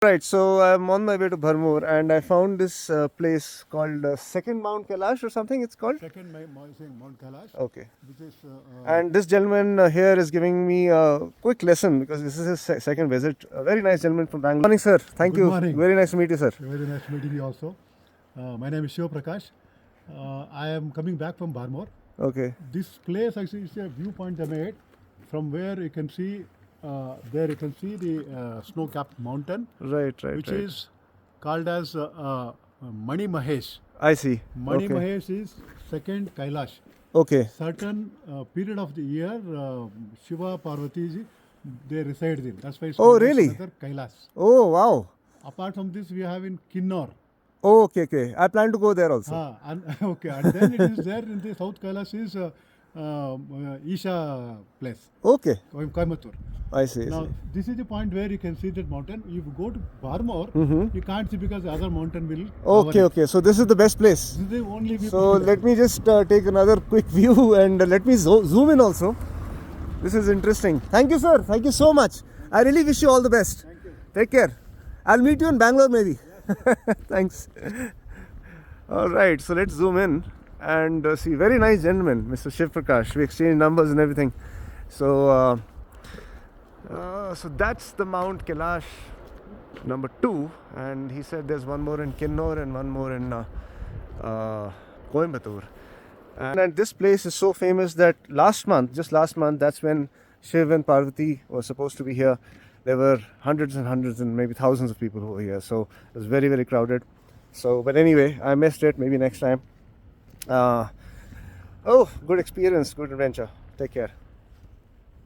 Right, so I'm on my way to Bharmour and I found this place called Second Mount Kailash or something it's called. Second Mount Kailash, Okay. which is And this gentleman here is giving me a quick lesson because this is his second visit. A very nice gentleman from Bangalore. Good morning, sir. Thank Good you. morning. Very nice to meet you, sir. very nice meeting you also. My name is Shiva Prakash. I am coming back from Bharmour. Okay. This place actually is a viewpoint they made from where you can see there you can see the snow-capped mountain, Right. which is called as Mani Mahesh. I see. Mani Okay. Mahesh is second Kailash. Okay. Certain period of the year, Shiva Parvati ji, they reside in. That's why it's Oh, called as really? another Kailash. Oh, wow. Apart from this, we have in Kinnor. Oh, okay. I plan to go there also. And okay, and then it is there in the South Kailash is Isha place, Okay. Coimbatore. I see. Now, this is the point where you can see that mountain. If you go to Bharmour, you can't see because the other mountain will cover it. Okay. So this is the best place. This is the only view. So let me just take another quick view and let me zoom in also. This is interesting. Thank you, sir. Thank you so much. I really wish you all the best. Thank you. Take care. I'll meet you in Bangalore maybe. Thanks. All right, so let's zoom in and see. Very nice gentleman, Mr. Shiv Prakash. We exchanged numbers and everything. So, so that's the Mount Kailash number 2, and he said there's one more in Kinnor and one more in Coimbatore. And this place is so famous that just last month, that's when Shiv and Parvati were supposed to be here. There were hundreds and hundreds and maybe thousands of people who were here. So it was very, very crowded. So, but anyway, I missed it. Maybe next time. Oh, good experience, good adventure. Take care.